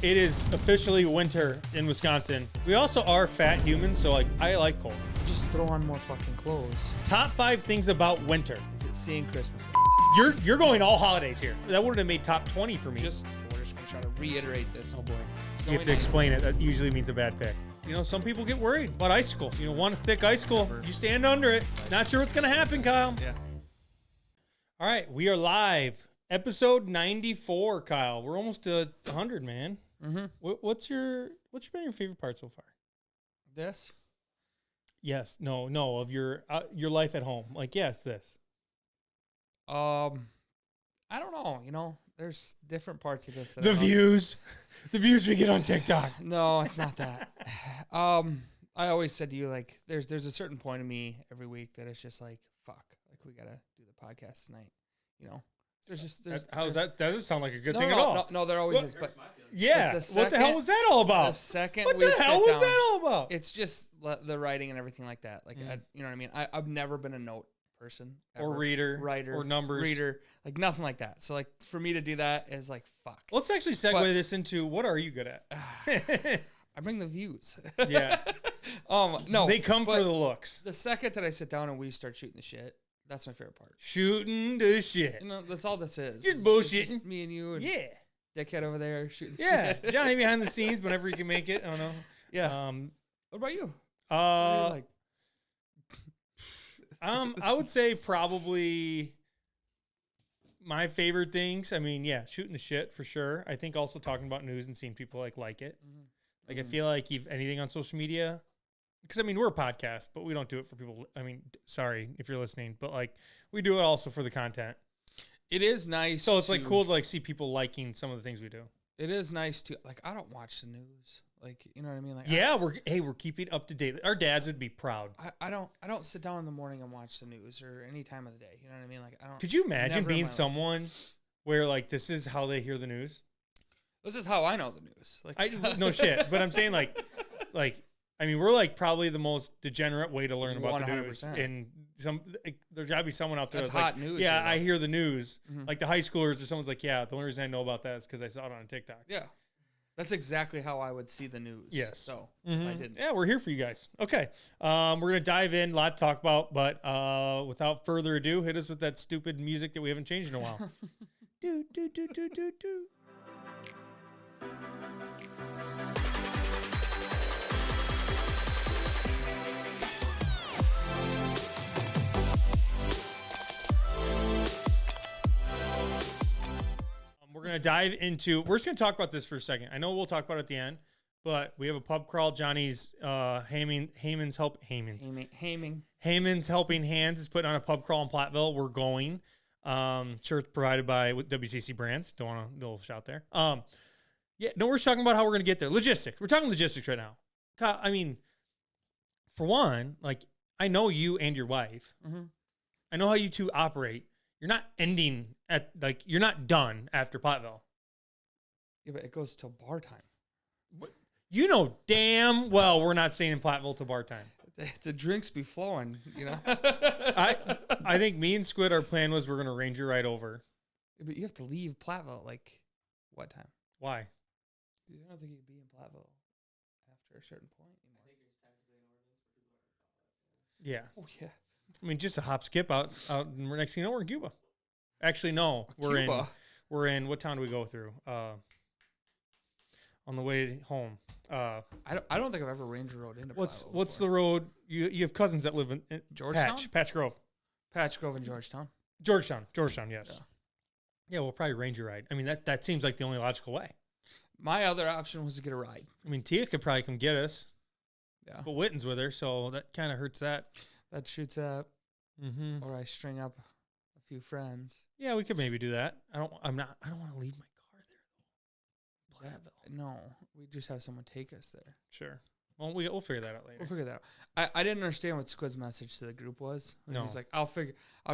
It is officially winter in Wisconsin. We also are fat humans, so like I like cold. Just throw on more fucking clothes. Top 5 things about winter. Is it seeing Christmas lights? You're going all holidays here. That wouldn't have made top 20 for me. We're just gonna try to reiterate this. Oh boy. You have to explain it. That usually means a bad pick. You know, some people get worried about icicles. You know, one thick icicle, you stand under it. Not sure what's gonna happen, Kyle. Yeah. All right, we are live. Episode 94, Kyle. We're almost to 100, man. Mm-hmm. What's been your favorite part so far? This? Yes. No. Of your life at home. Like, yes, this. I don't know. You know, there's different parts of this. The views we get on TikTok. No, it's not that. I always said to you, like, there's a certain point of me every week that it's just like, fuck, like we gotta do the podcast tonight. You know, there's how's that? That doesn't sound like a good thing at all. No, there always is. But yeah, what the hell was that all about? The second what the hell was that all about? It's just the writing and everything like that. Like, you know what I mean? I've never been a note person ever. Or writer or numbers reader, like nothing like that. So like for me to do that is like fuck. Let's actually segue this into what are you good at? I bring the views. Yeah. No, they come for the looks. The second that I sit down and we start shooting the shit, that's my favorite part. Shooting the shit. You know, that's all this is. Just bullshitting. It's just me and you and dickhead over there shooting the shit. Johnny behind the scenes whenever he can make it. I don't know. Yeah. What about you? What do you like? I would say probably my favorite things. I mean, yeah, shooting the shit for sure. I think also talking about news and seeing people like it. Mm-hmm. Like I feel like if anything on social media, because I mean we're a podcast, but we don't do it for people. I mean, sorry if you're listening, but like we do it also for the content. It is nice. So it's like cool to like see people liking some of the things we do. It is nice to like. I don't watch the news. Like, you know what I mean? Like, yeah, we're keeping up to date. Our dads would be proud. I don't sit down in the morning and watch the news or any time of the day. You know what I mean? Like, I don't. Could you imagine being someone where like this is how they hear the news? This is how I know the news. Like, no shit, but I'm saying like I mean we're like probably the most degenerate way to learn about 100%. The news. And there's gotta be someone out there that's hot like, news. Yeah, I hear the news. Mm-hmm. Like the high schoolers or someone's like, yeah, the only reason I know about that is because I saw it on TikTok. Yeah. That's exactly how I would see the news. Yes. So if I didn't. Yeah, we're here for you guys. Okay. We're going to dive in, a lot to talk about, but without further ado, hit us with that stupid music that we haven't changed in a while. Do, do, do, do, do, do. We're going to dive into, we're just going to talk about this for a second. I know we'll talk about it at the end, but we have a pub crawl. Johnny's Heyman's Helping Hands is putting on a pub crawl in Platteville. We're going. Shirts provided by WCC Brands. Don't want a little shout there. Yeah, no, we're talking about how we're going to get there. Logistics. We're talking logistics right now. I mean, for one, like, I know you and your wife. Mm-hmm. I know how you two operate. You're not ending at, like, you're not done after Platteville. Yeah, but it goes till bar time. What? You know damn well we're not staying in Platteville till bar time. The drinks be flowing, you know? I think me and Squid, our plan was we're going to Ranger right over. Yeah, but you have to leave Platteville, like, what time? Why? I don't think you can be in Platteville after a certain point anymore. I think there's technically an ordinance for people that are in Platteville. Yeah. Oh, yeah. I mean, just a hop skip out and next thing you know, we're in Cuba. Actually, no, we're in, what town do we go through? On the way home. I don't think I've ever Ranger Road into Platteville. What's the road? You have cousins that live in Georgetown? Patch Grove. Patch Grove and Georgetown. Georgetown, yes. Yeah, we'll probably Ranger ride. I mean, that seems like the only logical way. My other option was to get a ride. I mean, Tia could probably come get us. Yeah. But Witten's with her, so that kind of hurts that. That shoots up. Mm-hmm. Or I string up a few friends. Yeah, we could maybe do that. I don't want to leave my car there though. No, we just have someone take us there. Sure. Well, we'll figure that out later. We'll figure that out. I didn't understand what Squid's message to the group was. No. He's like, I'll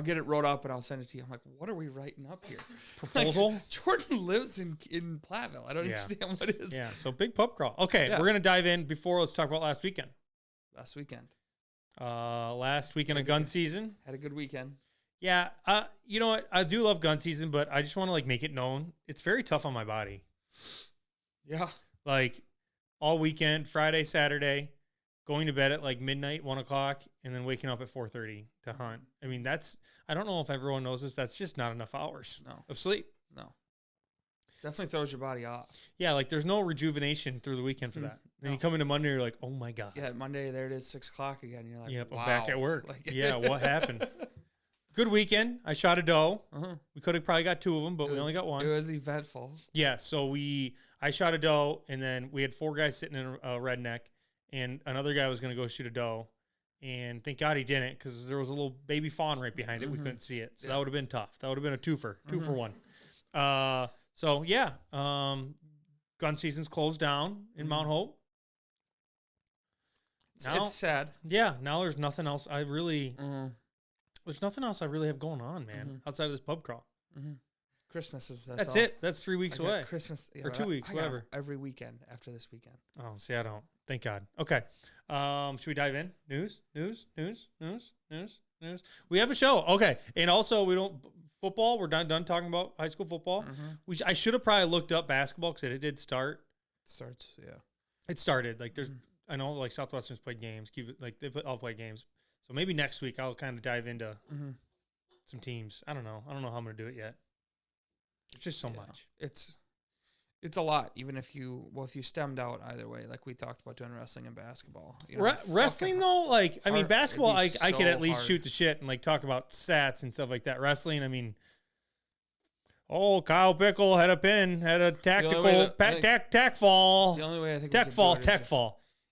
get it wrote up and I'll send it to you. I'm like, what are we writing up here? Proposal? Like, Jordan lives in Platteville. I don't understand what it is. Yeah, so big pub crawl. Okay, we're going to dive in. Let's talk about last weekend. Last weekend of gun season. Had a good weekend. Yeah, you know what? I do love gun season, but I just want to like make it known. It's very tough on my body. Yeah. Like all weekend, Friday, Saturday, going to bed at like midnight, 1 o'clock, and then waking up at 4:30 to hunt. I mean, I don't know if everyone knows this. That's just not enough hours of sleep. No. Definitely throws your body off. Yeah, like there's no rejuvenation through the weekend for that. Then you come into Monday, you're like, oh my God. Yeah, Monday, there it is, 6 o'clock again. You're like, yep, wow. I'm back at work. Like, yeah, what happened? Good weekend. I shot a doe. We could have probably got 2 of them, but we only got 1. It was eventful. Yeah, so I shot a doe, and then we had 4 guys sitting in a redneck, and another guy was going to go shoot a doe, and thank God he didn't, because there was a little baby fawn right behind it. We couldn't see it, so that would have been tough. That would have been a 2 for 1. So yeah, gun season's closed down in Mount Hope. Now, it's sad. Yeah, now there's nothing else. There's nothing else I really have going on, man, outside of this pub crawl. Christmas is that's all. it. That's 3 weeks away. Christmas or 2 weeks, whatever. Every weekend after this weekend. Oh, see, I don't. Thank God. Okay. Should we dive in? News. We have a show. Okay, and also we don't. Football, we're done talking about high school football. I should have probably looked up basketball because it did start. It started. Like I know like Southwestern's played games. I'll play games. So maybe next week I'll kind of dive into some teams. I don't know how I'm gonna do it yet. It's just so much. It's a lot. Even if you stemmed out either way, like we talked about doing wrestling and basketball. Wrestling though, like I mean, basketball, I could at least hard. shoot the shit and like talk about stats and stuff like that. Wrestling, I mean, Kyle Pickle had a tactical tack fall. The only way I think tech fall.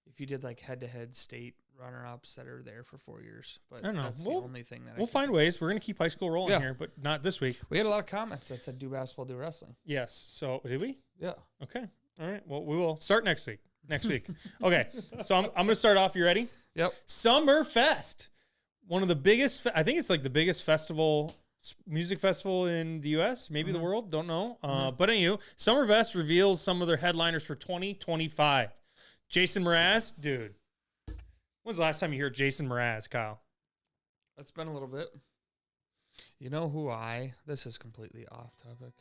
If you did like head-to-head state runner-ups that are there for 4 years, but I don't know. that's the only thing that we'll find ways. We're gonna keep high school rolling here, but not this week. We had a lot of comments that said do basketball, do wrestling. Yes. So did we? Yeah. Okay. All right. Well, we will start next week. Okay. So I'm going to start off. You ready? Yep. Summerfest. One of the biggest, I think it's like the biggest music festival in the U.S., maybe the world. Don't know. But anyway, Summerfest reveals some of their headliners for 2025. Jason Mraz. Dude. When's the last time you heard Jason Mraz, Kyle? It's been a little bit. You know who this is completely off topic.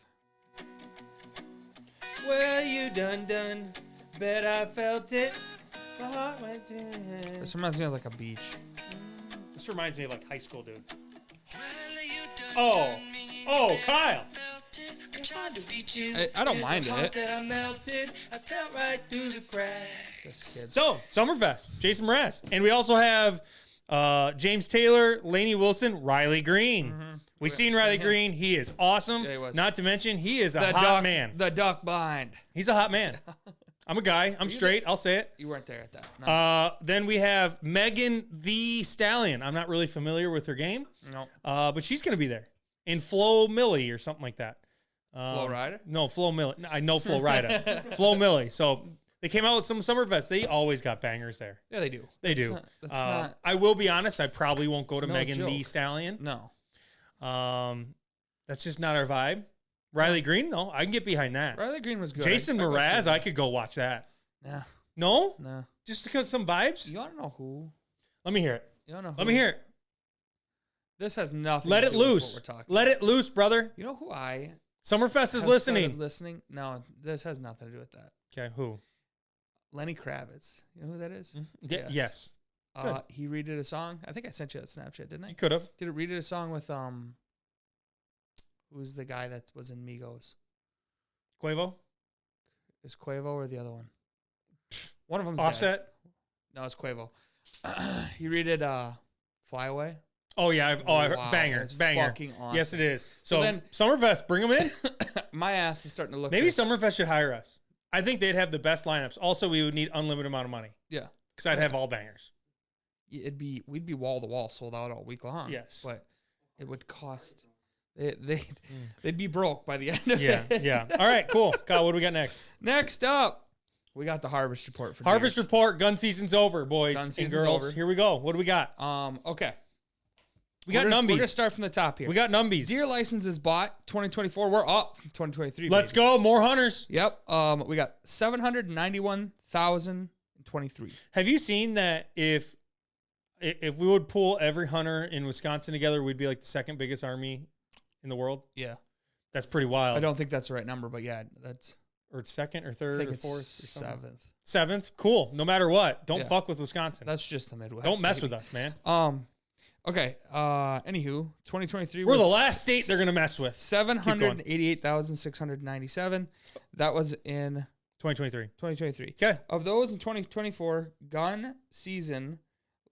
Well, you done. Bet I felt it. My heart went in. This reminds me of like a beach. This reminds me of like high school, dude. Oh, Kyle. I don't mind it. So, Summerfest, Jason Mraz. And we also have James Taylor, Lainey Wilson, Riley Green. We seen Riley Green. He is awesome. Yeah, he was. Not to mention, he is a hot man. The duck blind. He's a hot man. I'm a guy. I'm straight. I'll say it. You weren't there at that. No. Then we have Megan the Stallion. I'm not really familiar with her game. No. But she's going to be there. And Flo Millie or something like that. Flo Rida? No, Flo Millie. I know Flo Rida. Flo Millie. So they came out with some Summerfest. They always got bangers there. Yeah, they do. They do. That's not. I will be honest. I probably won't go to no Megan joke. the Stallion. No. That's just not our vibe. Riley Green, though, I can get behind that. Riley Green was good. Jason Mraz, I could go watch that. Nah. No? No. Just because some vibes? You want to know who? Let me hear it. You want to know who? Let me hear it. This has nothing Let to it do with loose. what we're talking Let it loose, brother. You know who Summerfest is have listening. started listening? No, this has nothing to do with that. Okay, who? Lenny Kravitz. You know who that is? Yes. He redid a song. I think I sent you that Snapchat, didn't I? You could have. Redid a song with who's the guy that was in Migos? Quavo? Is Quavo or the other one? One of them's Offset? dead. No, it's Quavo. He redid Fly Away. Oh, yeah. I heard. Wow, Banger. that's Banger. fucking awesome. Yes, it is. So then Summerfest, bring them in. My ass is starting to look. Maybe Summerfest should hire us. I think they'd have the best lineups. Also, we would need unlimited amount of money. Yeah. Because I'd have all bangers. We'd be wall to wall sold out all week long. Yes. But it would cost. They'd be broke by the end of it. Yeah. All right, cool. Kyle, what do we got next? Next up, we got the harvest report for Harvest deers. Report. Gun season's over, boys Gun and season's girls. over. Here we go. What do we got? Okay. We got We're numbies. gonna start from the top here. We got numbies. Deer licenses bought 2024. We're up from 2023. Let's baby. go. More hunters. Yep. We got 791,023. Have you seen that if we would pull every hunter in Wisconsin together, we'd be like the second biggest army in the world? Yeah. That's pretty wild. I don't think that's the right number, but yeah, that's or second or third or fourth or something. Seventh. Cool. No matter what, don't fuck with Wisconsin. That's just the Midwest. Don't mess with us, man. Okay. Anywho, 2023. We're the last state they're gonna mess with. 788,697. That was in 2023. Okay. Of those in 2024, gun season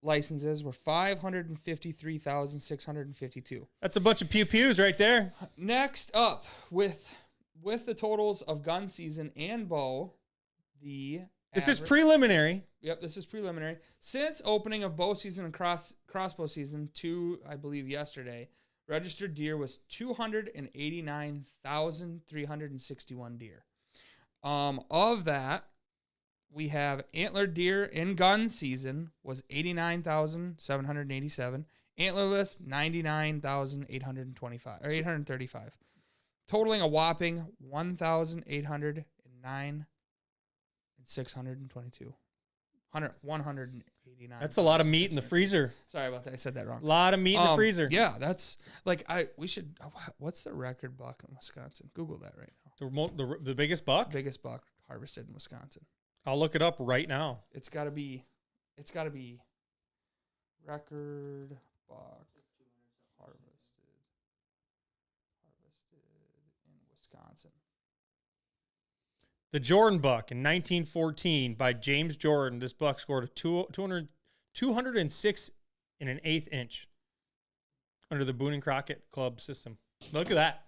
licenses were 553,652. That's a bunch of pew-pews right there. Next up, with the totals of gun season and bow, this is preliminary. Yep, this is preliminary. Since opening of bow season and crossbow season to, I believe, yesterday, registered deer was 289,361 deer. Of that, we have antlered deer in gun season was 89,787. Antlerless 99,825 or 835, totaling a whopping 1,809 and 622. 189. That's a lot of meat in the freezer. Sorry about that. I said that wrong. A lot of meat in the freezer. Yeah, that's like we should. What's the record buck in Wisconsin? Google that right now. The biggest buck? Biggest buck harvested in Wisconsin. I'll look it up right now. It's got to be record buck harvested in Wisconsin. The Jordan buck in 1914 by James Jordan. This buck scored a 206 and an eighth inch under the Boone and Crockett Club system. Look at that.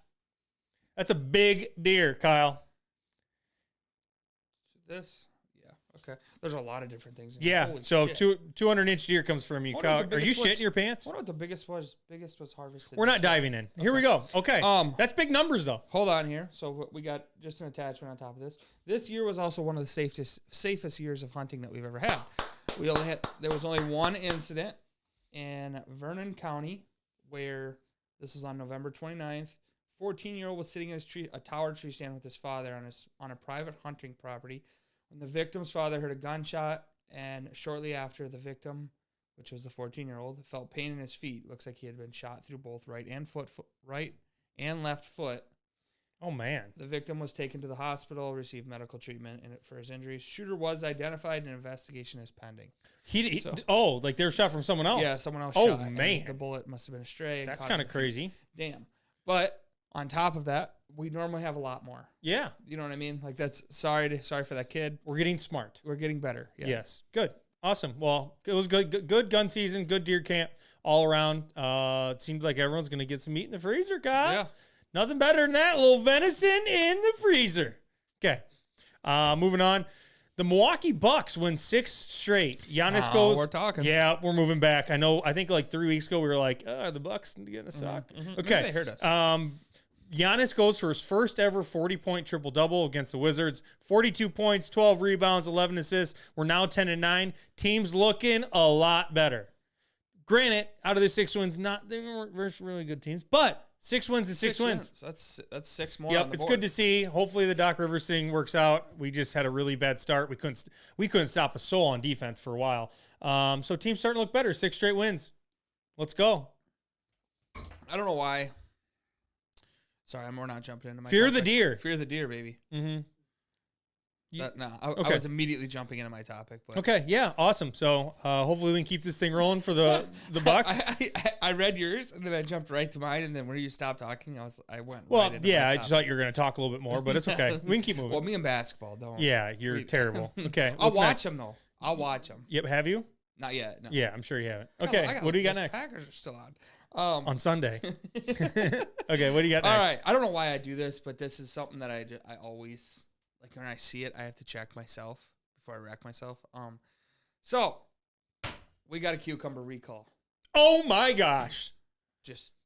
That's a big deer, Kyle. This? Yeah. Okay. There's a lot of different things. Yeah. Holy So shit. 200-inch deer comes from you, Kyle. Are you shitting your pants? I wonder what the biggest was harvested. We're not diving in. Here we go. Okay. That's big numbers, though. Hold on here. So we got just an attachment on top of this. This year was also one of the safest years of hunting that we've ever had. There was only one incident in Vernon County where this was on November 29th. 14-year-old was sitting in a tower tree stand with his father on a private hunting property when the victim's father heard a gunshot, and shortly after, the victim, which was the 14-year-old, felt pain in his feet. Looks like he had been shot through both right and left foot. Oh, man. The victim was taken to the hospital, received medical treatment for his injuries. Shooter was identified, and an investigation is pending. Like they were shot from someone else? Yeah, someone else shot. Oh, man. The bullet must have been a stray. That's kind of crazy. Damn. But on top of that, we normally have a lot more. Yeah. You know what I mean? Like that's sorry for that kid. We're getting smart. We're getting better. Yeah. Yes. Good. Awesome. Well, it was good gun season, good deer camp all around. It seemed like everyone's going to get some meat in the freezer, Kyle. Yeah. Nothing better than that. A little venison in the freezer. Okay. Moving on. The Milwaukee Bucks win 6 straight. Giannis goes. We're talking. Yeah, we're moving back. I think like 3 weeks ago we were like, the Bucks are going to suck. Mm-hmm. Okay. Maybe they heard us. Giannis goes for his first ever 40-point triple-double against the Wizards. 42 points, 12 rebounds, 11 assists. We're now 10-9. Team's looking a lot better. Granted, out of the 6 wins, they weren't really good teams, but 6 wins is 6 wins. That's 6 more. Yep, on the it's board. good to see. Hopefully the Doc Rivers thing works out. We just had a really bad start. We couldn't stop a soul on defense for a while. So team's starting to look better. 6 straight wins. Let's go. I don't know why. Sorry, we're not jumping into my Fear topic. the deer. Fear the deer, baby. Mm-hmm. I was immediately jumping into my topic. But. Okay, yeah, awesome. So hopefully we can keep this thing rolling for the Bucks. I read yours and then I jumped right to mine, and then when you stopped talking, I went. Well, right into yeah, my I just thought you were going to talk a little bit more, but it's okay. We can keep moving. Well, me and basketball don't. Yeah, you're terrible. Okay, I'll watch them though. I'll watch them. Yep, have you? Not yet. No. Yeah, I'm sure you haven't. Okay, what do you got next? Packers are still on. On Sunday. Okay, what do you got next? All right, I don't know why I do this, but this is something that I always like when I see it. I have to check myself before I wreck myself. So we got a cucumber recall. Oh my gosh!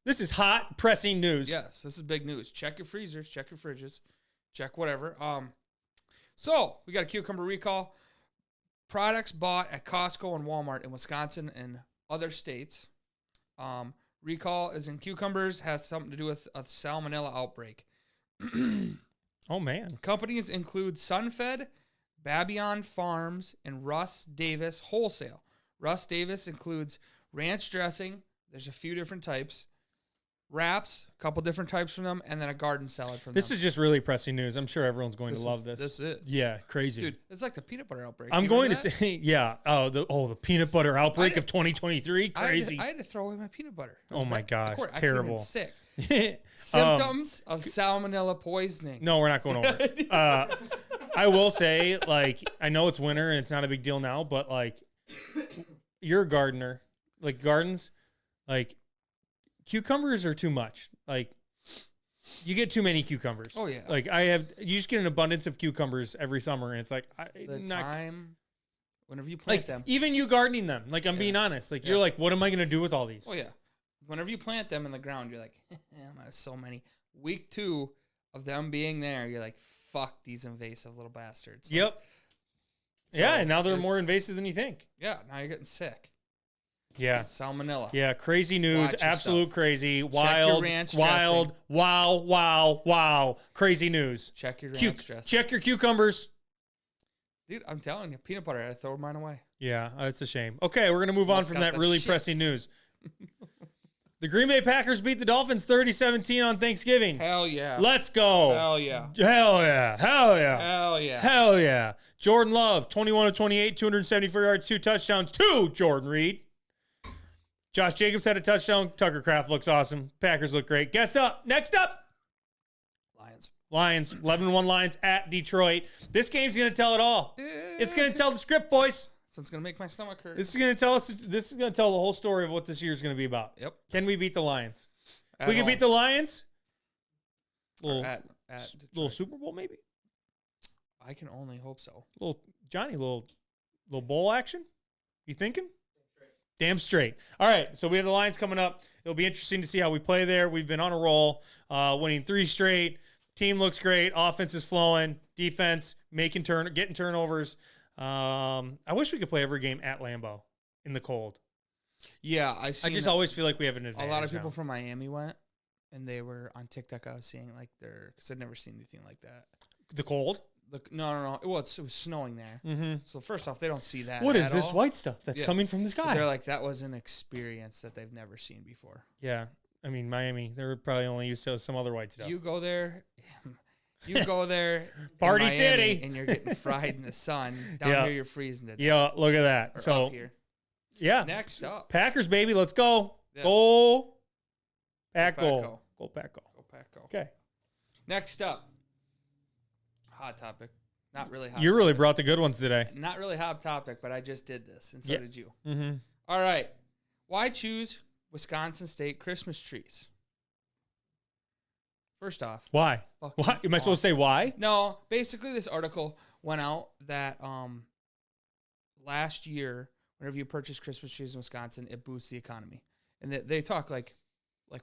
This is hot, pressing news. Yes, this is big news. Check your freezers, check your fridges, check whatever. So we got a cucumber recall. Products bought at Costco and Walmart in Wisconsin and other states. Recall is in cucumbers, has something to do with a salmonella outbreak. Oh, man. Companies include Sunfed, Babylon Farms, and Russ Davis Wholesale. Russ Davis includes ranch dressing. There's a few different types. wraps, a couple different types from them, and then a garden salad from This them. is just really pressing news. I'm sure everyone's going to love this. This is. Yeah, crazy. Dude, it's like the peanut butter outbreak. I'm You going to remember that? say, yeah. The peanut butter outbreak of 2023. Crazy. I had to throw away my peanut butter. It was Oh my bad. gosh, Of course, I came terrible. in sick. Um, Symptoms of salmonella poisoning. No, we're not going over it. I will say, like, I know it's winter and it's not a big deal now, but like, you're a gardener, like gardens, like cucumbers are too much. Like, you get too many cucumbers. Oh, yeah. Like you just get an abundance of cucumbers every summer, and it's like Whenever you plant like them. even you gardening them. Like I'm being honest. Like you're like, what am I gonna do with all these? Oh yeah. Whenever you plant them in the ground, you're like, I have so many. Week 2 of them being there, you're like, fuck these invasive little bastards. Like, Yep. so yeah, and now they're it's- more invasive than you think. Yeah, now you're getting sick. Yeah. Salmonella. Yeah, crazy news, Watch absolute yourself. crazy, your wild, ranch wild, dressing. wow, crazy news. Check your ranch dressing. Check your cucumbers. Dude, I'm telling you, peanut butter, I had to throw mine away. Yeah, it's a shame. Okay, we're going to move on Almost from got that the really shits. pressing news. The Green Bay Packers beat the Dolphins 30-17 on Thanksgiving. Hell yeah. Let's go. Hell yeah. Hell yeah. Hell yeah. Hell yeah. Hell yeah. Jordan Love, 21 of 28, 274 yards, 2 touchdowns to Jordan Reed. Josh Jacobs had a touchdown. Tucker Kraft looks awesome. Packers look great. Guess up. Next up. Lions. 11-1 Lions at Detroit. This game's going to tell it all. It's going to tell the script, boys. So it's going to make my stomach hurt. This is going to tell us. This is going to tell the whole story of what this year is going to be about. Yep. Can we beat the Lions? If At we can home. beat the Lions, Or little, at little Detroit. Super Bowl maybe. I can only hope so. Little Johnny, little bowl action. You thinking? Damn straight. All right, so we have the Lions coming up. It'll be interesting to see how we play there. We've been on a roll, winning 3 straight. Team looks great. Offense is flowing. Defense getting turnovers. I wish we could play every game at Lambeau in the cold. Yeah, I just always feel like we have an advantage. a lot of people now. from Miami went, and they were on TikTok. I was seeing like because I'd never seen anything like that. The cold. No. Well, it was snowing there. Mm-hmm. So first off, they don't see that. What is at this all. white stuff that's Yeah. coming from the But sky? they're like, that was an experience that they've never seen before. Yeah, I mean Miami. They're probably only used to some other white stuff. You go there. You go there, in Party Miami, City. and you're getting fried in the sun. Down Yeah. here, you're freezing to death. Yeah, look at that. Or So up here. yeah, Next up, Packers baby, let's go. Yeah. Go, Pack Pack go. go. Go Pack go. Go Pack go. Okay, Next up, hot topic. Not really hot. you really topic. brought the good ones today. Not really hot topic, but I just did this, and so Yeah. did you. Mm-hmm. All right. Why choose Wisconsin State Christmas trees? First off, Why? fucking Why? Am I supposed to say why? No, basically this article went out that last year, whenever you purchase Christmas trees in Wisconsin, it boosts the economy. And they talk like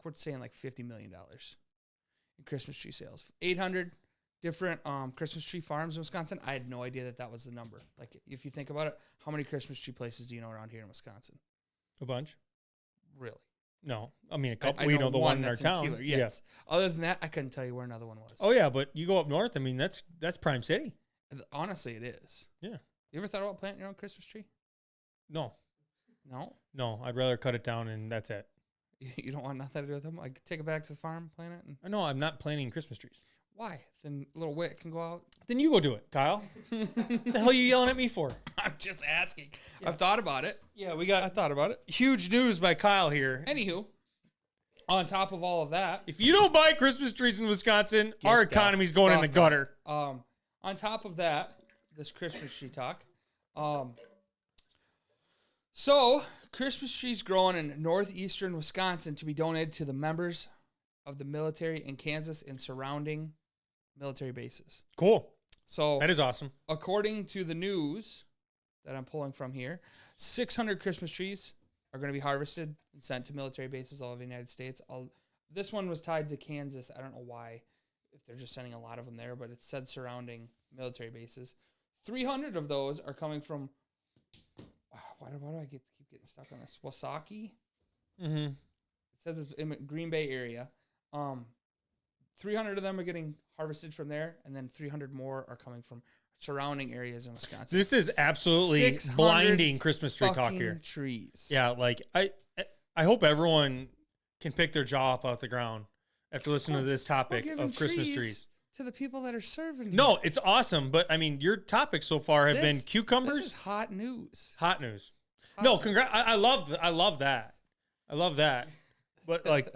we're saying like $50 million in Christmas tree sales. 800 different Christmas tree farms in Wisconsin. I had no idea that was the number. Like if you think about it, how many Christmas tree places do you know around here in Wisconsin? A bunch? Really? No, I mean a couple. I We know the one in our that's town. Keeler, yes. Other than that, I couldn't tell you where another one was. Oh yeah, but you go up north. I mean that's Prime City. Honestly, it is. Yeah. You ever thought about planting your own Christmas tree? No, No? I'd rather cut it down and that's it. You don't want nothing to do with them? Like, take it back to the farm, plant it? And No, I'm not planting Christmas trees. why? Then little Wit can go out. Then you go do it, Kyle. What the hell are you yelling at me for? I'm just asking. I've thought about it. Yeah, we I got thought about it. huge news by Kyle here. Anywho, on top of all of that, If you don't buy Christmas trees in Wisconsin, Get our the economy's going in the fuck gutter. on top of that, this Christmas tree talk. So, Christmas trees growing in northeastern Wisconsin to be donated to the members of the military in Kansas and surrounding military bases. Cool. So, That is awesome. according to the news that I'm pulling from here, 600 Christmas trees are going to be harvested and sent to military bases all over the United States. This one was tied to Kansas. I don't know why, if they're just sending a lot of them there, but it said surrounding military bases. 300 of those are coming from, why do I keep getting stuck on this? Wasaki? Mm-hmm. It says it's in the Green Bay area. 300 of them are getting harvested from there, and then 300 more are coming from surrounding areas in Wisconsin. This is absolutely 600 blinding Christmas tree talk Fucking here. trees. Yeah, like I hope everyone can pick their jaw up off the ground after listening to this topic of Christmas trees. To the people that are serving. No, it's awesome. But I mean, your topics so far have been cucumbers. This is hot news. Hot news. No, congrats. I love that. I love that. But like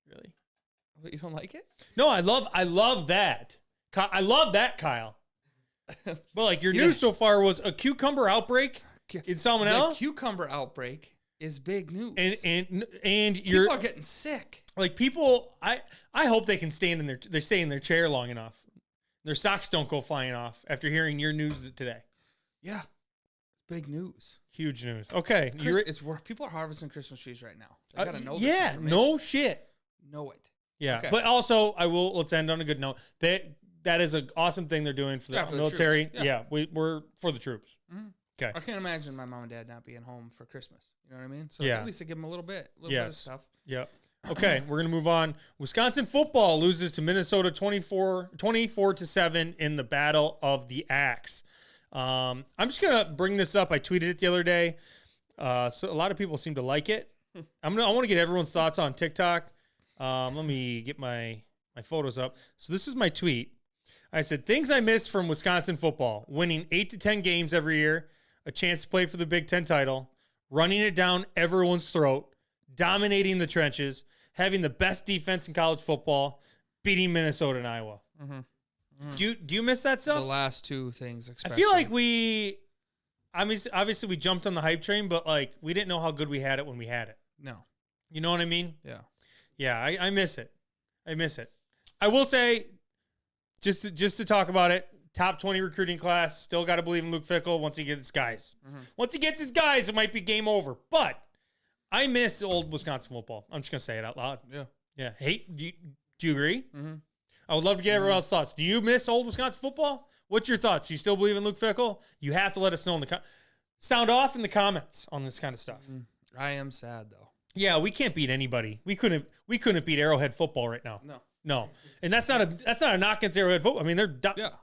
really? What, you don't like it? No, I love that. I love that, Kyle. But like your news so far was a cucumber outbreak in salmonella. The cucumber outbreak is big news. And you're people are getting sick. Like people, I hope they can stay in their chair long enough. Their socks don't go flying off after hearing your news today. Yeah, big news. Huge news. Okay, it's where people are harvesting Christmas trees right now. They gotta know. Yeah, no shit. Know it. Yeah, okay. But also let's end on a good note. That is an awesome thing they're doing for the military. We're for the troops. Mm-hmm. Okay. I can't imagine my mom and dad not being home for Christmas. You know what I mean? So yeah. At least I give them a little bit of stuff. Yeah. Okay, we're going to move on. Wisconsin football loses to Minnesota 24-7 in the Battle of the Axe. I'm just going to bring this up. I tweeted it the other day. So a lot of people seem to like it. I want to get everyone's thoughts on TikTok. Let me get my photos up. So this is my tweet. I said, things I missed from Wisconsin football: winning 8 to 10 games every year, a chance to play for the Big Ten title, running it down everyone's throat, dominating the trenches, having the best defense in college football, beating Minnesota and Iowa. Mm-hmm. Mm-hmm. Do you miss that stuff? The last two things, especially. I feel like obviously we jumped on the hype train, but like we didn't know how good we had it when we had it. No. You know what I mean? Yeah. Yeah, I miss it. I will say, just to talk about it, top 20 recruiting class. Still got to believe in Luke Fickell once he gets his guys. Mm-hmm. Once he gets his guys, it might be game over. But I miss old Wisconsin football. I'm just going to say it out loud. Yeah. Yeah. Hey, do you agree? Mm-hmm. I would love to get everyone else's thoughts. Do you miss old Wisconsin football? What's your thoughts? Do you still believe in Luke Fickell? You have to let us know in the sound off in the comments on this kind of stuff. Mm-hmm. I am sad, though. Yeah, we can't beat anybody. We couldn't beat Arrowhead football right now. No, and that's not a knock against Arrowhead football. I mean, they're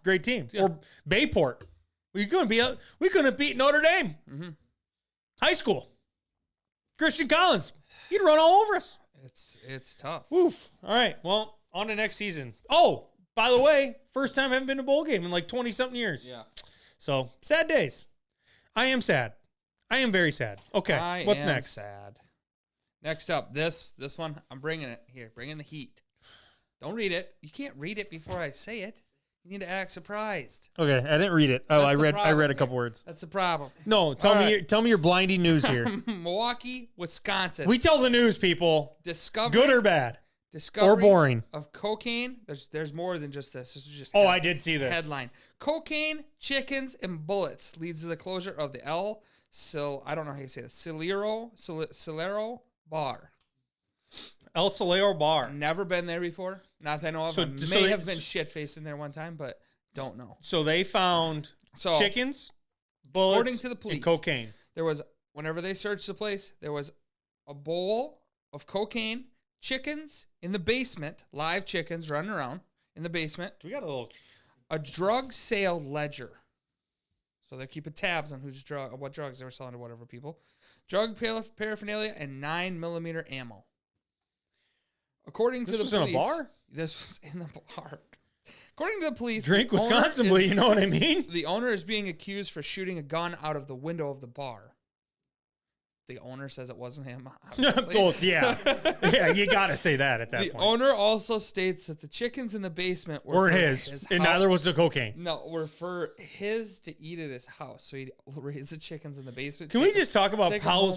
great teams. Yeah. Or Bayport. We couldn't beat Notre Dame. Mm-hmm. High school. Christian Collins. He'd run all over us. It's tough. Oof. All right. Well, on to next season. Oh, by the way, first time I haven't been to a bowl game in like 20-something years. Yeah. So, sad days. I am sad. I am very sad. Okay, what's next? Sad. Next up, this one, I'm bringing it here. Bringing the heat. Don't read it. You can't read it before I say it. You need to act surprised. Okay, I didn't read it. Oh, I read a couple words. That's the problem. No, tell me your blinding news here. Milwaukee, Wisconsin. We tell the news, people. Discovery, good or bad, discovery or boring of cocaine. There's more than just this. This is just I did see this headline. Cocaine, chickens, and bullets leads to the closure of the I don't know how you say it. Solero Bar. El Solero Bar. Never been there before. Not that I know of. So may have been shit-faced in there one time, but don't know. So they found chickens, bullets, according to the police, and cocaine. There was, whenever they searched the place, there was a bowl of cocaine, chickens in the basement, live chickens running around in the basement. We got a drug sale ledger. So they're keeping tabs on what drugs they were selling to whatever people. Drug paraphernalia and 9mm ammo. According to the police, this was in a bar? This was in the bar. According to the police, drink Wisconsin, but you know what I mean? The owner is being accused for shooting a gun out of the window of the bar. The owner says it wasn't him. Both, yeah. Yeah, you got to say that at that point. The owner also states that the chickens in the basement weren't his and neither was the cocaine. No, were for his to eat at his house. So he'd raise the chickens in the basement. Can we just talk about how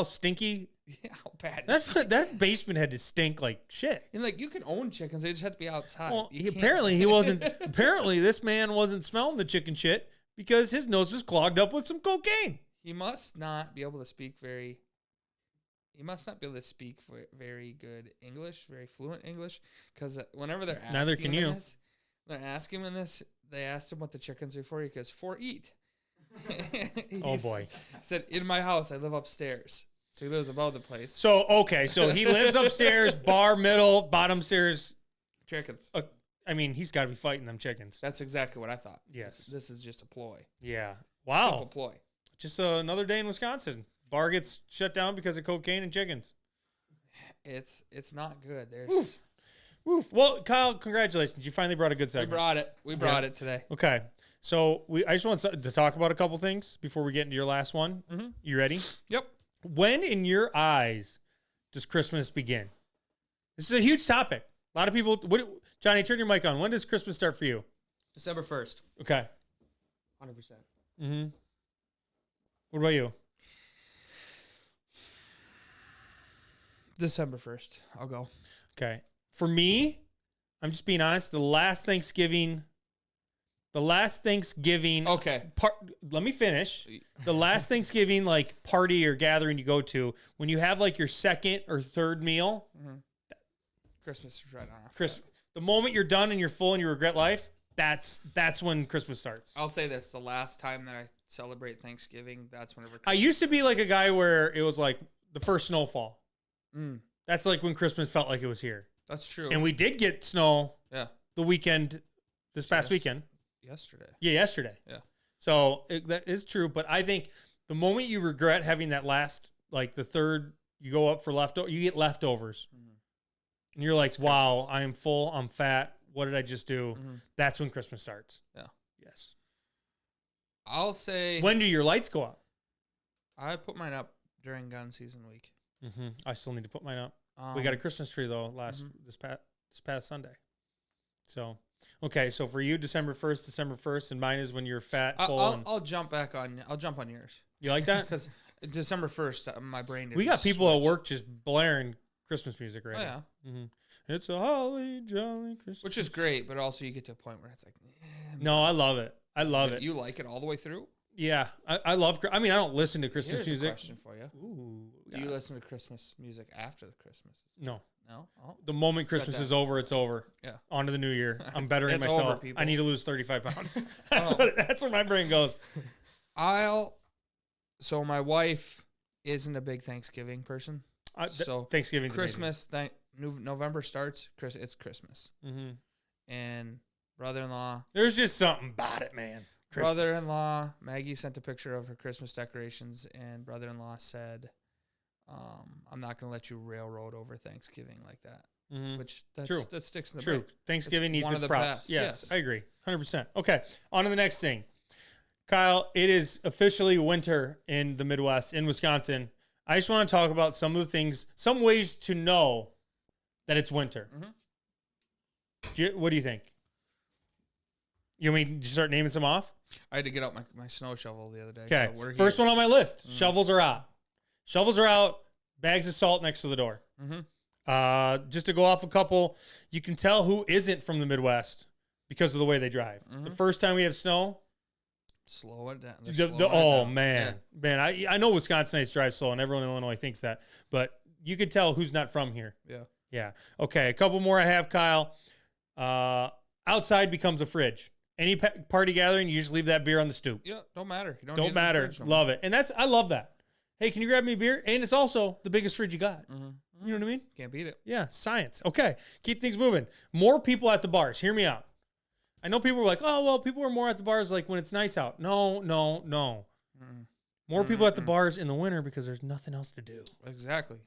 stinky? Yeah, how bad that basement had to stink like shit. And like, you can own chickens, they just have to be outside. Well, apparently this man wasn't smelling the chicken shit because his nose was clogged up with some cocaine. He must not be able to speak very good English, very fluent English, because whenever they're asking neither can you. They're asking him this. They asked him what the chickens are for. He goes, for eat. Oh boy! Said, in my house, I live upstairs. So he lives above the place. So he lives upstairs, bar, middle, bottom stairs. Chickens. I mean, he's got to be fighting them chickens. That's exactly what I thought. Yes. This is just a ploy. Yeah. Wow. Simple ploy. just another day in Wisconsin. Bar gets shut down because of cocaine and chickens. It's not good. There's Woof. Woof. Well, Kyle, congratulations. You finally brought a good segment. We brought it today. Okay. So I just want to talk about a couple things before we get into your last one. Mm-hmm. You ready? Yep. When in your eyes does Christmas begin? This is a huge topic. A lot of people. Johnny, turn your mic on. When does Christmas start for you? December 1st. Okay. 100%. Mm-hmm. What about you? December 1st. I'll go. Okay. For me, I'm just being honest. The last Thanksgiving. Okay. Let me finish. The last Thanksgiving like party or gathering you go to, when you have like your second or third meal, Christmas is right on. Christmas. The moment you're done and you're full and you regret life, that's when Christmas starts. I'll say this: the last time that I celebrate Thanksgiving, that's whenever I used to be like a guy where it was like the first snowfall. Mm, That's like when Christmas felt like it was here. that's true. And we did get snow yeah, the weekend, this past weekend. yesterday. Yeah, yesterday. Yeah. So that is true. But I think the moment you regret having that last, like the third, you go up for you get leftovers. Mhm. And you're like, wow, Christmas. I am full. I'm fat. What did I just do? Mhm. That's when Christmas starts. Yeah. Yes. I'll say When do your lights go up? I put mine up during gun season week. Mm-hmm. I still need to put mine up. We got a Christmas tree though this past Sunday. So okay, so for you, December 1st, and mine is when you're fat, full. I'll jump back on. I'll jump on yours You like that? because December 1st, my brain. We got people at work just blaring Christmas music right Oh now. yeah, Mm-hmm. It's a holly jolly Christmas. which is great, but also you get to a point where it's like, No, I love it. I love it. You like it all the way through? Yeah, I love. I mean, I don't listen to Christmas Here's a music. question for you: Ooh, Do you listen to Christmas music after the Christmas? No. No. Oh. The moment Christmas that. is over, it's over. Yeah. On to the new year. I'm bettering it's myself. over, people. I need to lose 35 pounds. Oh. That's where my brain goes. So my wife isn't a big Thanksgiving person. So Thanksgiving, Christmas, November starts. It's Christmas, Mm-hmm. and brother-in-law, There's just something about it, man. Christmas. brother-in-law Maggie sent a picture of her Christmas decorations, and brother-in-law said, "I'm not gonna let you railroad over Thanksgiving like that." Mhm. Which True. that sticks in the True. brain. Thanksgiving needs one its of the props. best, Yes, yes. I agree. 100%. Okay, on to the next thing. Kyle, it is officially winter in the Midwest, in Wisconsin. I just want to talk about some of the things, some ways to know that it's winter. Mhm. What do you think? You want me to start naming some off? I had to get out my snow shovel the other day. Okay. So we're First here. one on my list. Shovels are out. Shovels are out. Bags of salt next to the door. Mhm. Just to go off a couple, you can tell who isn't from the Midwest because of the way they drive. The first time we have snow, Slow it down. They're slowing it down. man, I know Wisconsinites drive slow, and everyone in Illinois thinks that, but you could tell who's not from here. Yeah. Yeah. Okay. A couple more I have, Kyle. Outside becomes a fridge. Any party gathering, you just leave that beer on the stoop. Yeah. Don't matter. You Don't need it in the matter. fridge no Love it. And I love that. Hey, can you grab me a beer? And it's also the biggest fridge you got. more. You know what I mean? Can't beat it. Yeah, science. Okay, keep things moving. More people at the bars. Hear me out. I know people are like, oh, well, people are more at the bars like when it's nice out. No. Mm-mm. More people at the bars in the winter because there's nothing else to do. Exactly.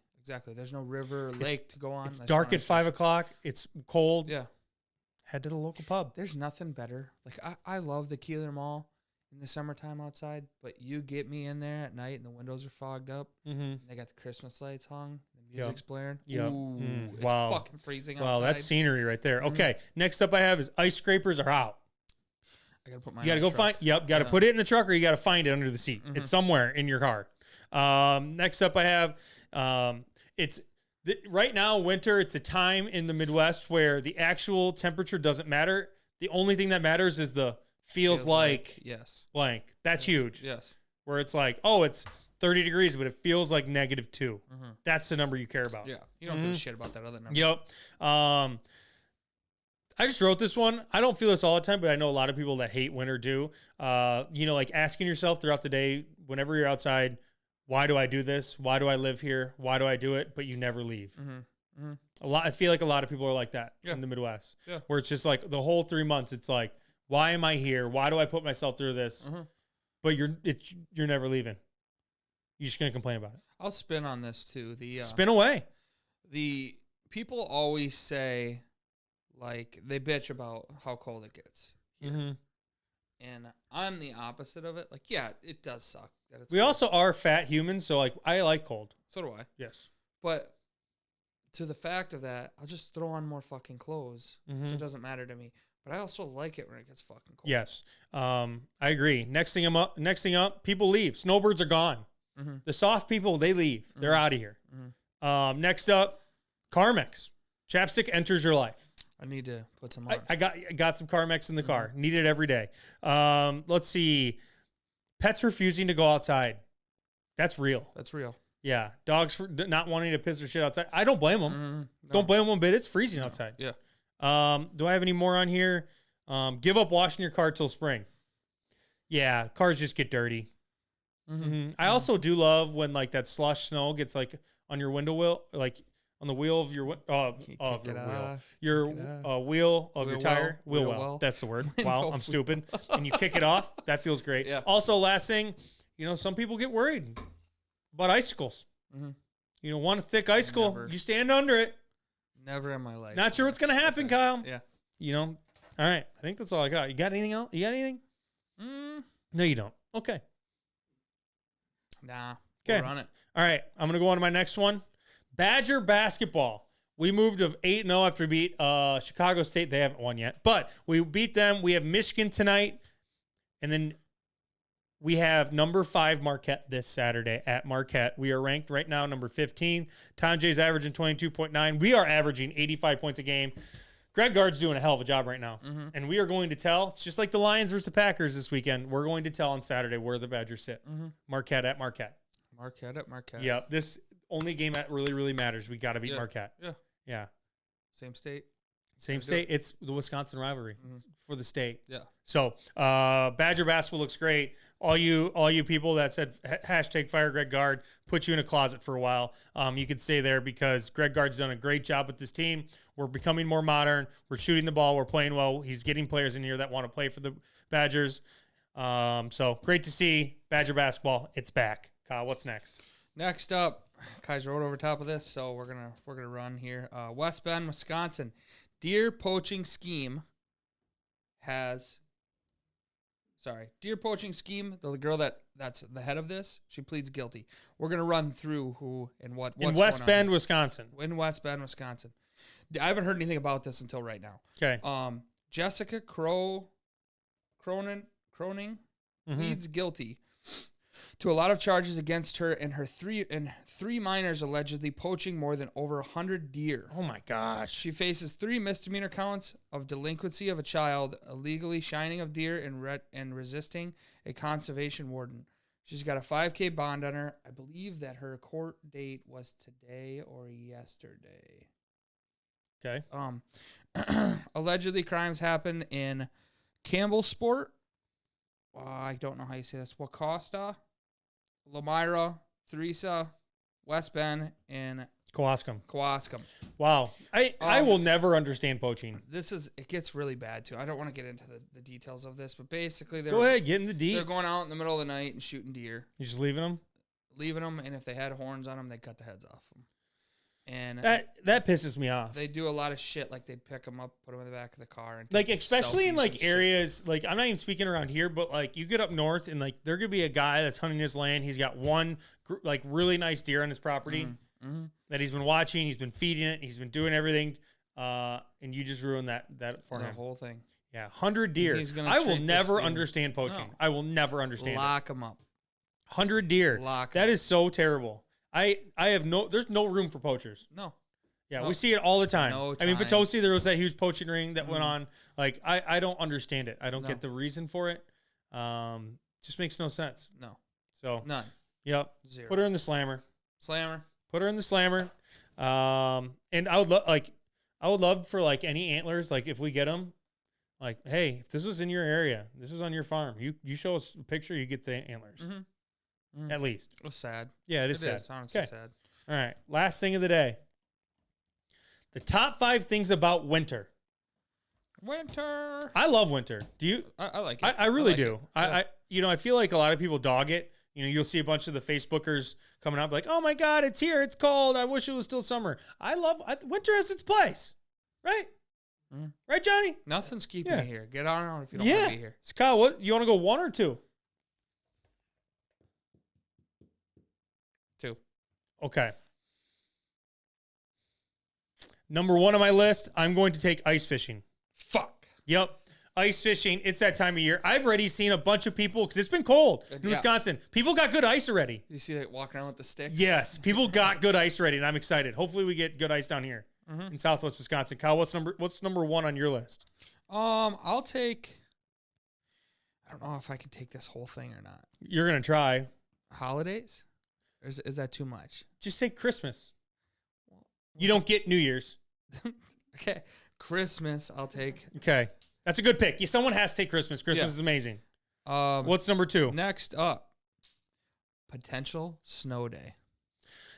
There's no river or lake to go on. It's That's dark when at I 5 first- o'clock. It's cold. Yeah. Head to the local pub. There's nothing better. Like I love the Keeler Mall in the summertime outside, but you get me in there at night and the windows are fogged up. Mm-hmm. And they got the Christmas lights hung. The music's blaring. Yep. Ooh, it's Wow. fucking freezing outside. Wow, that's scenery right there. Mhm. Okay, next up I have is ice scrapers are out. I gotta put my. You got to go find. Yep, got to put it in the truck or you got to find it under the seat. It's somewhere in your car. Next up, I have. Right now, winter. It's a time in the Midwest where the actual temperature doesn't matter. The only thing that matters is the feels like yes. blank. That's huge. Yes. Where it's like, oh, it's 30 degrees, but it feels like -2. Mhm. That's the number you care about. Yeah. You don't give a shit about that other number. Yep. I just wrote this one. I don't feel this all the time, but I know a lot of people that hate winter do. Like asking yourself throughout the day, whenever you're outside, why do I do this? Why do I live here? Why do I do it? But you never leave. Mm-hmm. I feel like a lot of people are like that in the Midwest. Yeah. Where it's just like the whole 3 months, it's like, why am I here? Why do I put myself through this? but you're never leaving. You're just gonna complain about it. I'll spin on this too. Spin away. The people always say, like, they bitch about how cold it gets here. Mm-hmm. And I'm the opposite of it. Like, yeah, it does suck. That it's We cold. also are fat humans, so like I like cold. So do I. Yes. But to the fact of that, I'll just throw on more fucking clothes. So it doesn't matter to me. But I also like it when it gets fucking cold. Yes. I agree. Next thing up, people leave. Snowbirds are gone. Mm-hmm. The soft people, they leave. They're out of here. Mm-hmm. Next up, Carmex. Chapstick enters your life. I need to put some on. I got some Carmex in the car. Need it every day. Let's see. Pets refusing to go outside. That's real. That's real. Yeah. Dogs not wanting to piss or shit outside. I don't blame them. No. Don't blame them one bit. It's freezing outside. Yeah. Do I have any more on here? Give up washing your car till spring. Yeah. Cars just get dirty. I also do love when like that slush snow gets like on your window wheel, like on the wheel of your wheel of your wheel of your tire. Wheel well. That's the word. Wow, I'm stupid. And you kick it off. That feels great. Yeah. Also, last thing, some people get worried about icicles. One thick icicle, Never. you stand under it. Never in my life. Not sure what's gonna happen, Kyle. Yeah. All right. I think that's all I got. You got anything else? You got anything? No, you don't. Okay. Nah. Okay. We'll run it. All right. I'm going to go on to my next one. Badger basketball. We moved to 8-0 after we beat Chicago State. They haven't won yet, but we beat them. We have Michigan tonight. And then we have number 5 Marquette this Saturday at Marquette. We are ranked right now number 15. Tom Jay's averaging 22.9. We are averaging 85 points a game. Greg Gard's doing a hell of a job right now. And we are going to tell, it's just like the Lions versus the Packers this weekend. We're going to tell on Saturday where the Badgers sit. Marquette at Marquette. Marquette at Marquette. Yeah, this only game that really, really matters. We got to beat Marquette. Yeah. Yeah. Same state. Same state. It's the Wisconsin rivalry for the state. Yeah. So Badger basketball looks great. All you people that said hashtag fire Greg Gard, put you in a closet for a while. You could stay there because Greg Gard's done a great job with this team. We're becoming more modern. We're shooting the ball. We're playing well. He's getting players in here that want to play for the Badgers. So great to see Badger basketball. It's back. Kyle, what's next? Next up, Kaiser wrote over top of this, so we're gonna run here. West Bend, Wisconsin. Deer poaching scheme. The girl that's the head of this, she pleads guilty. We're gonna run through who and what's in West Bend, Wisconsin. In West Bend, Wisconsin. I haven't heard anything about this until right now. Okay. Jessica Cronin pleads guilty to a lot of charges against her and her three minors allegedly poaching more than over 100 deer. Oh my gosh. She faces 3 misdemeanor counts of delinquency of a child, illegally shining of deer, and resisting a conservation warden. She's got a $5,000 bond on her. I believe that her court date was today or yesterday. Okay. Allegedly, crimes happened in Campbellsport. I don't know how you say this. Wacosta, Lamira, Theresa, West Bend, and Kewaskum. Wow. I will never understand poaching. It gets really bad too. I don't want to get into the details of this, but basically Go ahead, get in the deets. They're going out in the middle of the night and shooting deer. You just leaving them? Leaving them, and if they had horns on them, they cut the heads off them. And that pisses me off. They do a lot of shit, like they'd pick them up, put them in the back of the car, and like especially in like areas like I'm not even speaking around here, but like you get up north and like there could be a guy that's hunting his land. He's got one like really nice deer on his property that he's been watching. He's been feeding it. He's been doing everything, and you just ruin that for him. The whole thing. Yeah, 100 deer. I will never understand poaching. No. I will never understand. Lock them up. 100 deer. That is so terrible. There's no room for poachers. No. Yeah, no. We see it all the time. No I mean, Potosi, there was that huge poaching ring that went on. Like, I don't understand it. I don't get the reason for it. Just makes no sense. No. So none. Yep. 0. Put her in the slammer. Put her in the slammer. And I would love for like any antlers, like if we get them, like, hey, if this was in your area, this was on your farm, you show us a picture, you get the antlers. At least. It was sad. Yeah, it is sad. It's honestly sad. All right. Last thing of the day. The top 5 things about winter. Winter. I love winter. Do you? I like it. I really do. Yeah. I feel like a lot of people dog it. You'll see a bunch of the Facebookers coming out like, oh my God, it's here. It's cold. I wish it was still summer. Winter has its place. Right? Right, Johnny? Nothing's keeping me here. Get on if you don't want to be here. So Kyle, what you want to go 1 or 2? 2. Okay. Number 1 on my list, I'm going to take ice fishing. Fuck. Yep. Ice fishing. It's that time of year. I've already seen a bunch of people, because it's been cold in Wisconsin. People got good ice already. You see that walking around with the sticks? Yes. People got good ice already, and I'm excited. Hopefully we get good ice down here in Southwest Wisconsin. Kyle, what's number 1 on your list? I'll take, I don't know if I can take this whole thing or not. You're going to try. Holidays? Or is that too much? Just say Christmas. You don't get New Year's. Okay. Christmas, I'll take. Okay. That's a good pick. Someone has to take Christmas. Christmas is amazing. What's number 2? Next up, potential snow day.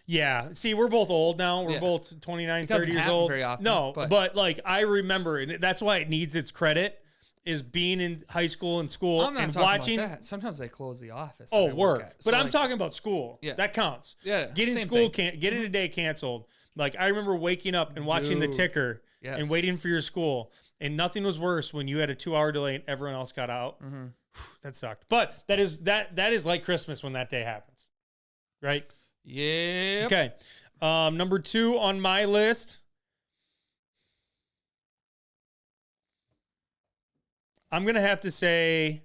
Yeah. See, we're both old now. We're both 29, 30 years old. Very often, no, but like I remember, and that's why it needs its credit, is being in high school and school I'm not and talking watching. about that. Sometimes they close the office. Oh, that I work. work at. But So, I'm talking about school. Yeah. That counts. Yeah. Getting school getting a day canceled. Like I remember waking up and watching the ticker and waiting for your school. And nothing was worse when you had a 2-hour delay and everyone else got out. That sucked. But that is like Christmas when that day happens. Right? Yeah. Okay. Number 2 on my list. I'm going to have to say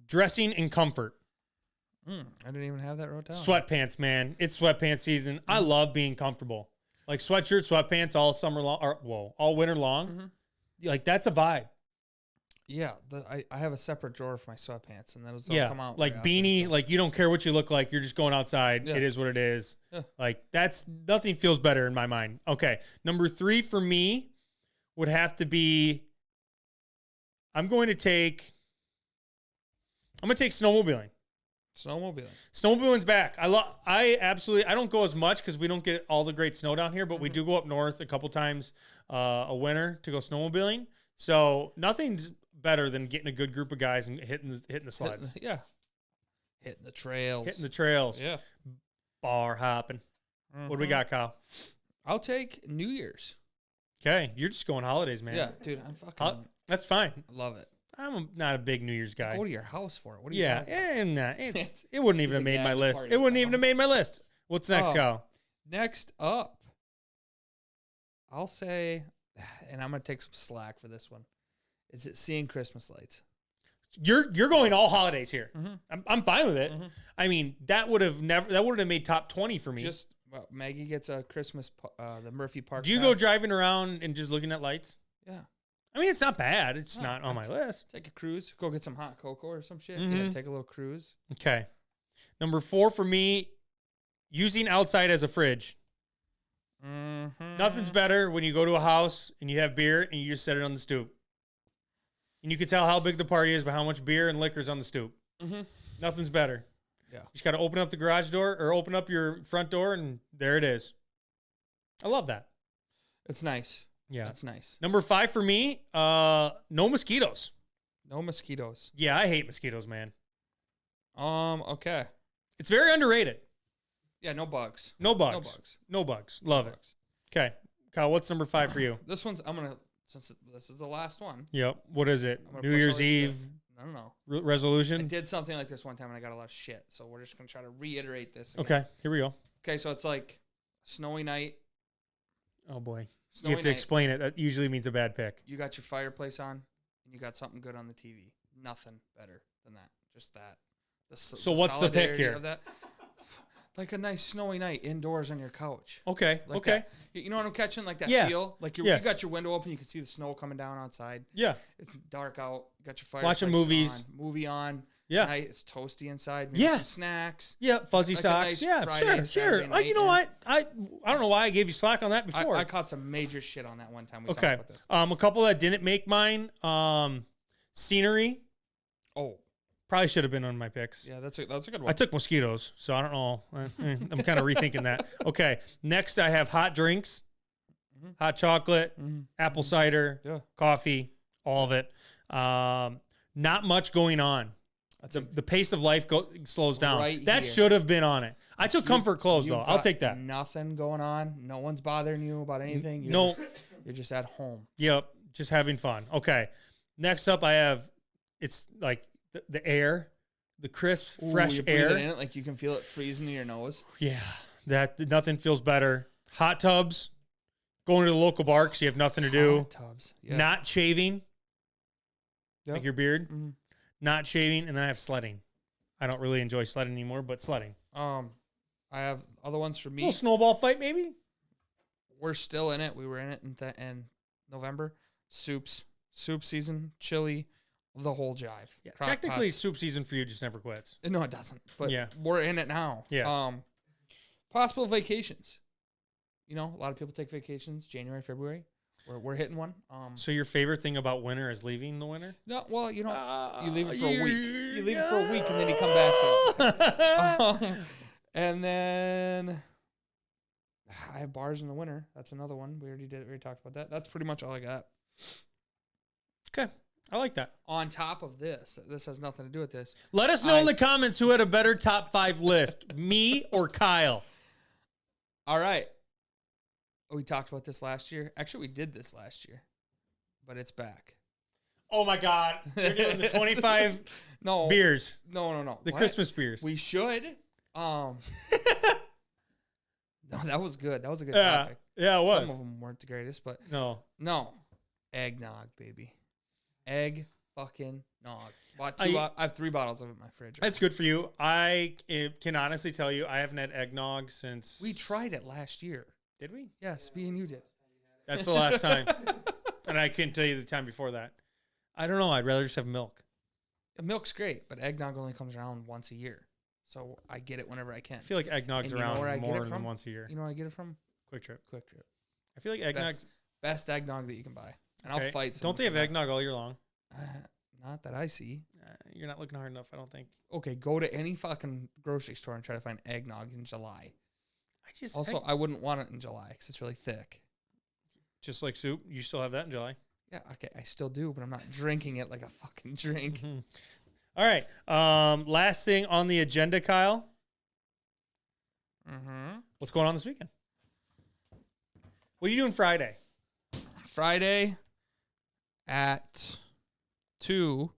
dressing in comfort. I didn't even have that wrote down. Sweatpants, man. It's sweatpants season. I love being comfortable. Like sweatshirt, sweatpants all summer long, all winter long. Like that's a vibe. Yeah, I have a separate drawer for my sweatpants, and those don't come out. Like beanie, like you don't care what you look like. You're just going outside. Yeah. It is what it is. Yeah. Like nothing feels better in my mind. Okay, number 3 for me would have to be. I'm going to take snowmobiling. Snowmobiling's back. I don't go as much because we don't get all the great snow down here, but we do go up north a couple times a winter to go snowmobiling. So nothing's better than getting a good group of guys and hitting the sleds. Hitting the trails. Yeah. Bar hopping. What do we got, Kyle? I'll take New Year's. Okay, you're just going holidays, man. Yeah, dude, I'm fucking. That's fine. I love it. I'm not a big New Year's guy. Go to your house for it. What are you talking about? I'm not. It wouldn't even have made my list. It wouldn't even have made my list. What's next, Kyle? Next up, I'll say, and I'm gonna take some slack for this one. Is it seeing Christmas lights? You're going all holidays here. I'm fine with it. I mean, that would have made top 20 for me. Maggie gets a Christmas the Murphy Park. Do you go driving around and just looking at lights? Yeah. I mean, it's not bad. It's not on my list. Take a cruise. Go get some hot cocoa or some shit. Yeah, take a little cruise. Okay. Number 4 for me, using outside as a fridge. Nothing's better when you go to a house and you have beer and you just set it on the stoop. And you can tell how big the party is by how much beer and liquor is on the stoop. Nothing's better. Yeah. You just got to open up the garage door or open up your front door and there it is. I love that. It's nice. Yeah. That's nice. Number 5 for me, no mosquitoes. No mosquitoes. Yeah, I hate mosquitoes, man. Okay. It's very underrated. Yeah, no bugs. No bugs. Love it. Okay. Kyle, what's number 5 for you? This one's, since this is the last one. Yep. What is it? New Year's Eve? I don't know. Resolution? I did something like this one time and I got a lot of shit. So we're just going to try to reiterate this again. Okay. Here we go. Okay. So it's like snowy night. Oh, boy. Snowy you have to night. Explain it. That usually means a bad pick. You got your fireplace on and you got something good on the TV. Nothing better than that. Just that. So what's the pick here? Of that. Like a nice snowy night indoors on your couch. Okay. Like okay. That. You know what I'm catching? Like that feel? Like you got your window open, you can see the snow coming down outside. Yeah. It's dark out. You got your fireplace watching movies. Movie on. Yeah. Night, it's toasty inside. Maybe some snacks. Yeah. Fuzzy like socks. Nice Friday, sure. You know what? I don't know why I gave you slack on that before. I caught some major shit on that one time we talked about this. A couple that didn't make mine. Scenery. Oh. Probably should have been on my picks. Yeah, that's a good one. I took mosquitoes, so I don't know. I'm kind of rethinking that. Okay, next I have hot drinks, hot chocolate, apple cider, coffee, all of it. not much going on. That's The pace of life slows down. Right That here. should have been on it. I took comfort clothes you though. I'll got take that. Nothing going on. No one's bothering you about anything. No. You're just at home. Yep, just having fun. Okay, next up I have it's like the air, the crisp, Ooh, fresh you're breathing air. in it like you can feel it freezing in your nose. Yeah, that nothing feels better. Hot tubs, going to the local bar because you have nothing to do. Hot tubs. Yeah. Not shaving, Yep. like your beard. Mhm. Not shaving, and then I have sledding. I don't really enjoy sledding anymore, but sledding. I have other ones for A me. little snowball fight, maybe. We're still in it. We were in it in November. Soup season, chili, the whole jive. Yeah, Crock technically, pots. soup season for you just never quits. No, it doesn't. But Yeah. we're in it now. Yes. Possible vacations. A lot of people take vacations January, February. We're hitting one. So your favorite thing about winter is leaving the winter? No, well, you leave it for a week. You leave it for a week and then you come back to it. And then I have bars in the winter. That's another one. We already talked about that. That's pretty much all I got. Okay, I like that. On top of this has nothing to do with this. Let us know in the comments who had a better top 5 list, me or Kyle. All right. We talked about this last year. Actually, we did this last year, but it's back. Oh my God, you're doing the 25 beers, No. the What? Christmas beers. We should. No, that was good. That was a good Yeah, topic. yeah, it was. Some of them weren't the greatest, but No, eggnog, baby. Egg fucking nog. Bought I I have 3 bottles of it in my fridge. that's good for you. I can honestly tell you, I haven't had eggnog since. We tried it last year. Did we? Yes, me and you did. That's the last time, and I couldn't tell you the time before that. I don't know. I'd rather just have milk. Milk's great, but eggnog only comes around once a year, so I get it whenever I can. I feel like eggnog's And you know around where I get more it than from? once a year. You know where I get it from? Quick Trip. Quick Trip. I feel like eggnog. Best eggnog that you can buy, and I'll fight. Don't they have eggnog all year long? Not that I see. You're not looking hard enough, I don't think. Okay, go to any fucking grocery store and try to find eggnog in July. Also, I wouldn't want it in July because it's really thick. just like soup, you still have that in July. Yeah, okay, I still do, but I'm not drinking it like a fucking drink. Mhm. All right. Last thing on the agenda, Kyle. Mm-hmm. What's going on this weekend? What are you doing Friday? Friday at 2,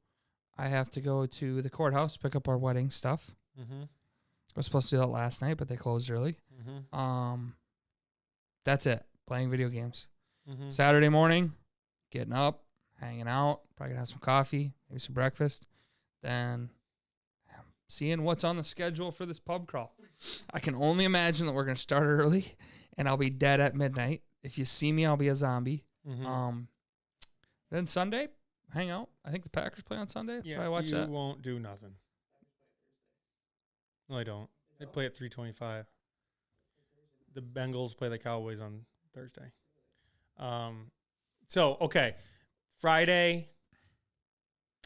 I have to go to the courthouse, pick up our wedding stuff. Mm-hmm. I was supposed to do that last night, but they closed early. Mm-hmm. That's it. Playing video games. Mm-hmm. Saturday morning, getting up, hanging out, probably gonna have some coffee, maybe some breakfast, then seeing what's on the schedule for this pub crawl. I can only imagine that we're gonna start early, and I'll be dead at midnight. If you see me, I'll be a zombie. Mm-hmm. Then Sunday, hang out. I think the Packers play on Sunday. Yeah, Probably watch you that. won't do nothing. No, I don't. They play at 3:25. The Bengals play the Cowboys on Thursday. So, okay. Friday,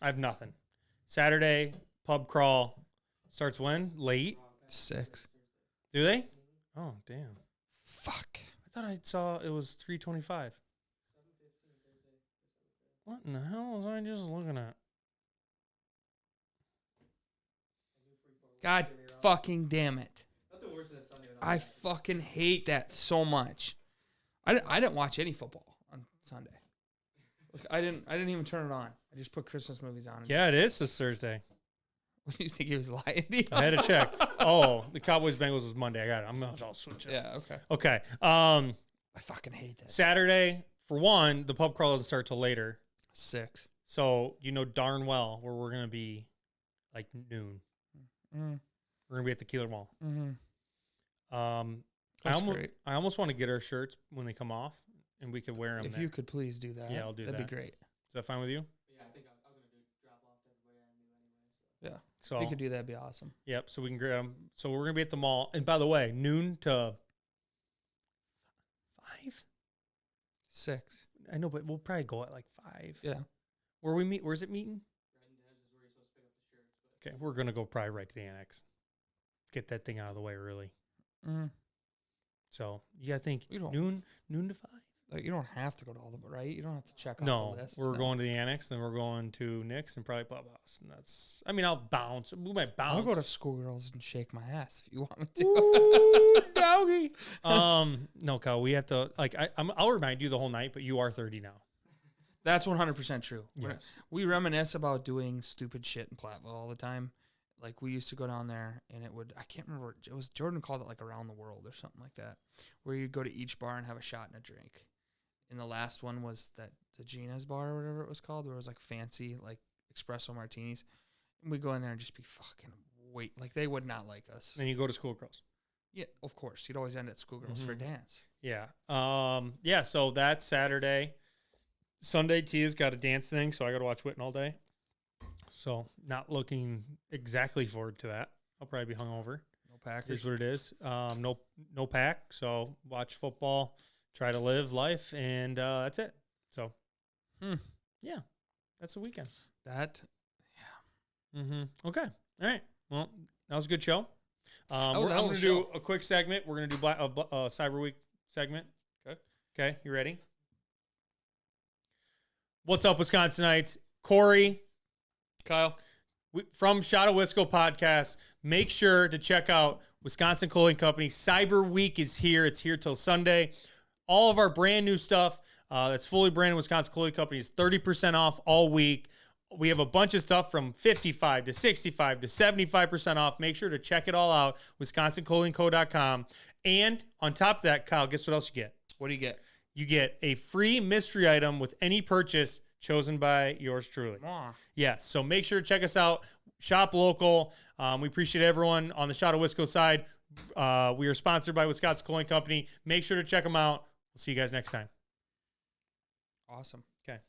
I have nothing. Saturday, pub crawl. Starts when? Late? 6. Do they? Oh, damn. Fuck. I thought I saw it was 3:25. What in the hell was I just looking at? God fucking damn it. Nothing worse than a Sunday. I fucking hate that so much. I didn't watch any football on Sunday. Like, I didn't even turn it on. I just put Christmas movies on. Yeah, it is this Thursday. What do you think he was lying to you? I had to check. Oh, the Cowboys Bengals was Monday. I got it. I'll switch it. Yeah, okay. Okay. I fucking hate that. Saturday, for one, the pub crawl doesn't start till later. 6. So you know darn well where we're gonna be like noon. Mm, We're gonna be at the Keeler Mall. mm-hmm. I Great. almost want to get our shirts when they come off and we could wear them. If you could please do that. Yeah, I'll do That'd that. be great. Is that fine with you? Yeah, I think I was gonna do drop off to everybody I knew anyway. Yeah. So If you could do that, it'd be awesome. yep. So we can grab them. So we're gonna be at the mall. And by the way, noon to 5. 6. I know, but we'll probably go at like 5. Yeah. Where we meet? Where's it meeting? Brendan Debs is where you're supposed to pick up the shirts. But Okay, we're gonna go probably right to the annex. Get that thing out of the way early. Mm. So you gotta think We don't- noon to 5. Like, you don't have to go to all the right. You don't have to check off No, the list. we're going to the Annex, then we're going to Nick's and probably Clubhouse. And that's, I mean, I'll bounce. We might bounce. I'll go to Schoolgirls and shake my ass if you want me to. Ooh, doggy. No, Kyle, we have to, like, I'll remind you the whole night, but you are 30 now. That's 100% true. Yes. We reminisce about doing stupid shit in Platteville all the time. Like, we used to go down there, and it would, I can't remember, it was, Jordan called it, like, Around the World or something like that, where you go to each bar and have a shot and a drink. And the last one was the Gina's bar or whatever it was called, where it was, like, fancy, like, espresso martinis. And we'd go in there and just be fucking like, they would not like us. Then you go to Schoolgirls. Yeah, of course. You'd always end at Schoolgirls for dance. Yeah. Yeah, so that's Saturday. Sunday, Tia's got a dance thing, so I got to watch Witten all day. So not looking exactly forward to that. I'll probably be hungover. No Packers. Is what it is. No pack. So watch football, try to live life, and that's it. So, yeah, that's the weekend. That, Okay. All right. Well, that was a good show. That was a I'm hell going of to a do show. a quick segment. We're going to do a Cyber Week segment. Okay. Okay. You ready? What's up, Wisconsinites? Corey. Kyle. From Shot of Wisco podcast, make sure to check out Wisconsin Clothing Company. Cyber Week is here. It's here till Sunday. All of our brand new stuff that's fully branded Wisconsin Clothing Company is 30% off all week. We have a bunch of stuff from 55 to 65 to 75% off. Make sure to check it all out, wisconsinclothingco.com. And on top of that, Kyle, guess what else you get? What do you get? You get a free mystery item with any purchase chosen by yours truly. Yes, so make sure to check us out. Shop local. We appreciate everyone on the Shot of Wisco side. We are sponsored by Wisconsin Clothing Company. Make sure to check them out. We'll see you guys next time. Awesome. Okay.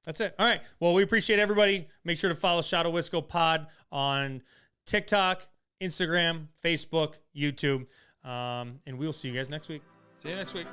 That's it. All right. Well, we appreciate everybody. Make sure to follow Shot of Wisco Pod on TikTok, Instagram, Facebook, YouTube. And we'll see you guys next week. See you next week.